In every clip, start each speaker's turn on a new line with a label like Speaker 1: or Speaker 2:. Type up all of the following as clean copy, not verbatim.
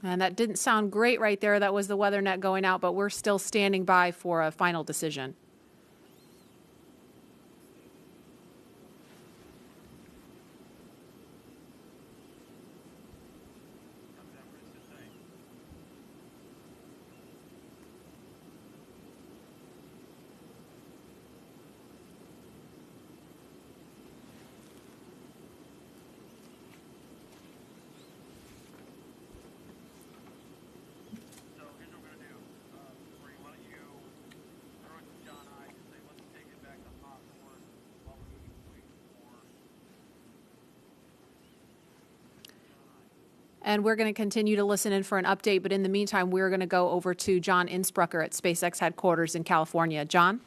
Speaker 1: And that didn't sound great right there. That was the weather net going out, but we're still standing by for a final decision. And we're going to continue to listen in for an update. But in the meantime, we're going to go over to John Innsbrucker at SpaceX headquarters in California. John?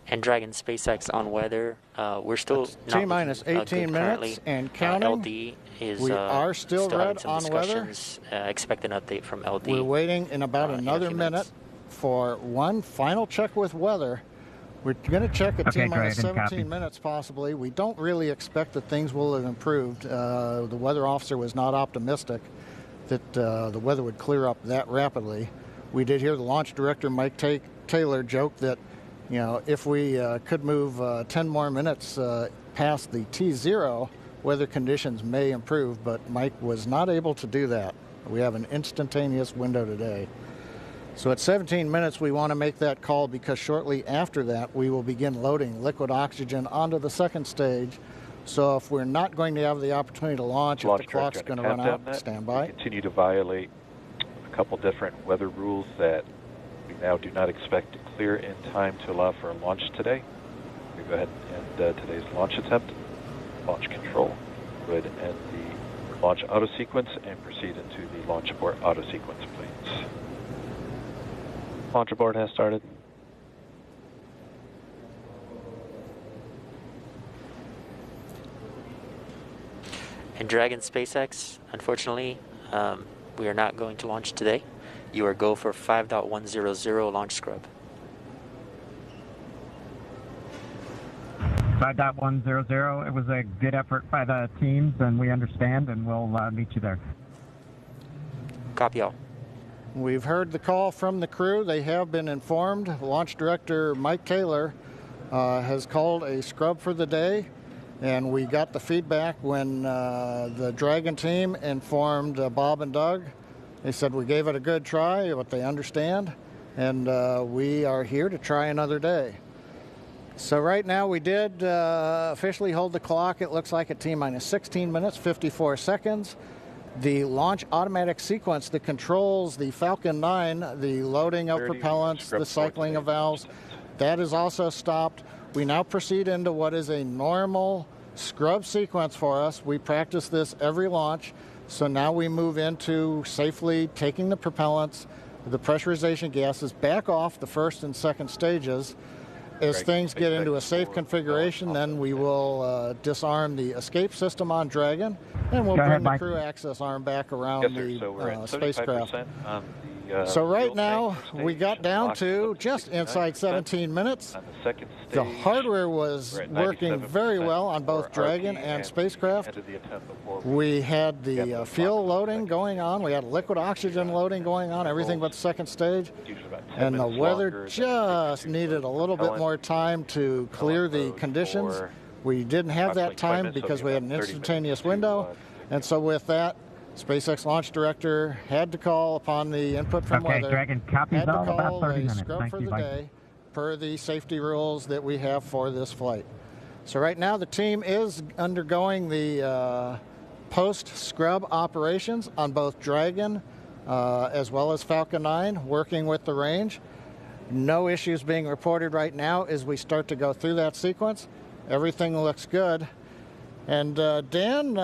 Speaker 2: And Dragon SpaceX on weather. We're still
Speaker 3: T-minus 18 minutes and counting.
Speaker 2: LD is
Speaker 3: we are still red on weather.
Speaker 2: Expect an update from LD.
Speaker 3: We're waiting in about another minute for one final check with weather. We're going to check at T-minus 17 minutes possibly. We don't really expect that things will have improved. The weather officer was not optimistic that the weather would clear up that rapidly. We did hear the launch director, Mike Taylor, joke that, you know, if we could move 10 more minutes past the T0, weather conditions may improve, but Mike was not able to do that. We have an instantaneous window today. So at 17 minutes, we want to make that call because shortly after that, we will begin loading liquid oxygen onto the second stage. So if we're not going to have the opportunity to launch, if the clock's going to run out, stand by.
Speaker 4: We continue to violate a couple different weather rules that we now do not expect to clear in time to allow for a launch today. We go ahead and end today's launch attempt. Launch control would end the launch auto sequence and proceed into the launch abort auto sequence, please. Launch abort has started.
Speaker 2: And Dragon SpaceX, unfortunately, we are not going to launch today. You are go for 5.100 launch scrub.
Speaker 5: 5.100. It was a good effort by the teams, and we understand, and we'll meet you there.
Speaker 2: Copy all.
Speaker 3: We've heard the call from the crew. They have been informed. Launch director Mike Taylor has called a scrub for the day, and we got the feedback when the Dragon team informed Bob and Doug. They said we gave it a good try, but they understand, and we are here to try another day. So right now we did officially hold the clock. It looks like at T-minus 16 minutes, 54 seconds. The launch automatic sequence that controls the Falcon 9, the loading of propellants, the cycling of valves, that is also stopped. We now proceed into what is a normal scrub sequence for us. We practice this every launch. So now we move into safely taking the propellants, the pressurization gases back off the first and second stages. As things get into a safe configuration, then we will disarm the escape system on Dragon, and we'll bring the crew access arm back around the spacecraft. So right now, we got down to just inside 17 minutes. The hardware was working very well on both Dragon and spacecraft. We had the fuel loading going on. We had liquid oxygen loading going on, everything but the second stage. And the weather just needed a little bit more time to clear the conditions. We didn't have that time because we had an instantaneous window. And so with that, SpaceX launch director had to call upon the input from weather.
Speaker 5: Dragon, copies
Speaker 3: had to
Speaker 5: all
Speaker 3: call
Speaker 5: about 30 minutes.
Speaker 3: scrub
Speaker 5: Thank
Speaker 3: for
Speaker 5: you,
Speaker 3: the day per the safety rules that we have for this flight. So right now the team is undergoing the post-scrub operations on both Dragon as well as Falcon 9, working with the range. No issues being reported right now as we start to go through that sequence. Everything looks good. And Dan,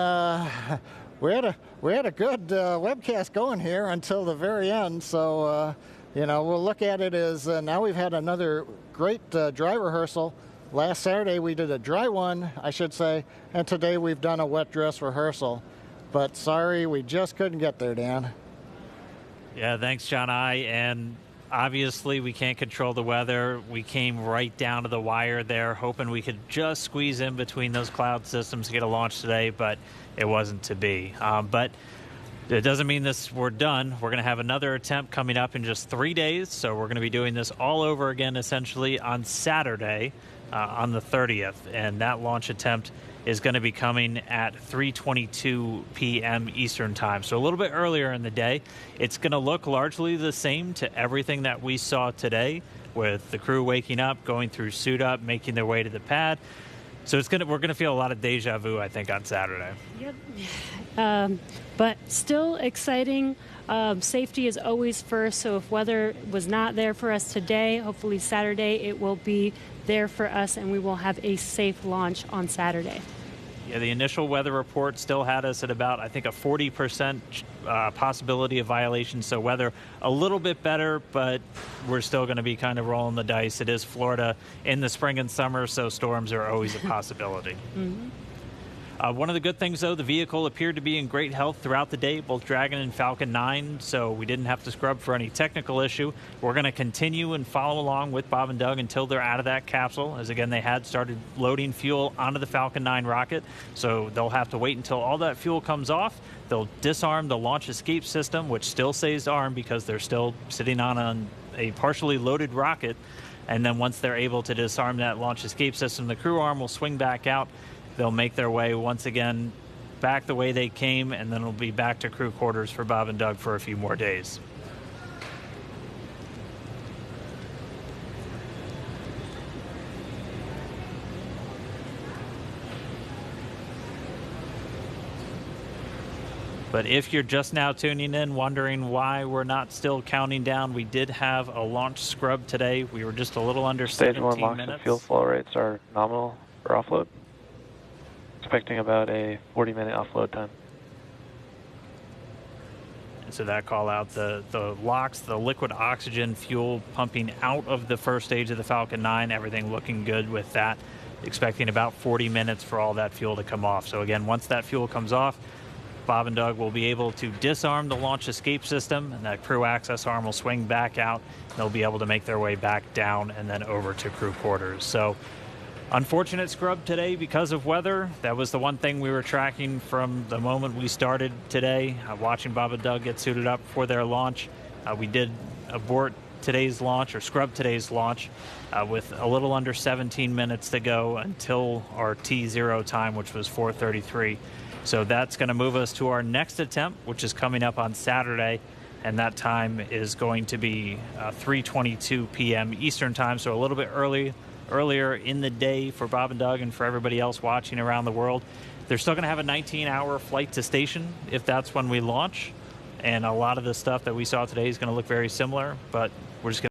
Speaker 3: we had a good webcast going here until the very end. So, we'll look at it as now we've had another great dry rehearsal. Last Saturday we did a dry one, I should say, and today we've done a wet dress rehearsal. But sorry, we just couldn't get there, Dan.
Speaker 6: Yeah, thanks, John I. And obviously we can't control the weather. We came right down to the wire there, hoping we could just squeeze in between those cloud systems to get a launch today, but it wasn't to be. But It doesn't mean we're done. We're going to have another attempt coming up in just 3 days. So we're going to be doing this all over again, essentially, on Saturday, on the 30th. And that launch attempt is going to be coming at 3:22 p.m. Eastern Time. So a little bit earlier in the day. It's going to look largely the same to everything that we saw today, with the crew waking up, going through suit up, making their way to the pad. So we're going to feel a lot of deja vu, I think, on Saturday.
Speaker 7: Yep. But still exciting. Safety is always first. So if weather was not there for us today, hopefully Saturday it will be there for us and we will have a safe launch on Saturday.
Speaker 6: Yeah, the initial weather report still had us at about, I think, a 40% possibility of violation. So weather a little bit better, but we're still going to be kind of rolling the dice. It is Florida in the spring and summer, so storms are always a possibility.
Speaker 7: Mm-hmm.
Speaker 6: One of the good things, though, the vehicle appeared to be in great health throughout the day, both Dragon and Falcon 9, so we didn't have to scrub for any technical issue. We're going to continue and follow along with Bob and Doug until they're out of that capsule, as, again, they had started loading fuel onto the Falcon 9 rocket, so they'll have to wait until all that fuel comes off. They'll disarm the launch escape system, which still stays armed because they're still sitting on a partially loaded rocket, and then once they're able to disarm that launch escape system, the crew arm will swing back out. They'll make their way once again back the way they came, and then it'll be back to crew quarters for Bob and Doug for a few more days. But if you're just now tuning in, wondering why we're not still counting down, we did have a launch scrub today. We were just a little under
Speaker 4: Stage
Speaker 6: 17
Speaker 4: 1 LOX
Speaker 6: minutes.
Speaker 4: and fuel flow rates are nominal for offload. Expecting about a 40-minute offload time.
Speaker 6: And so that call out the LOX, the liquid oxygen fuel pumping out of the first stage of the Falcon 9, everything looking good with that. Expecting about 40 minutes for all that fuel to come off. So again, once that fuel comes off, Bob and Doug will be able to disarm the launch escape system, and that crew access arm will swing back out. They'll be able to make their way back down and then over to crew quarters. So unfortunate scrub today because of weather. That was the one thing we were tracking from the moment we started today, watching Bob and Doug get suited up for their launch. We did abort today's launch, or scrub today's launch, with a little under 17 minutes to go until our T0 time, which was 4:33. So that's going to move us to our next attempt, which is coming up on Saturday, and that time is going to be 3:22 p.m. Eastern Time, so a little bit earlier in the day for Bob and Doug and for everybody else watching around the world. They're still going to have a 19-hour flight to station if that's when we launch, and a lot of the stuff that we saw today is going to look very similar, but we're just going to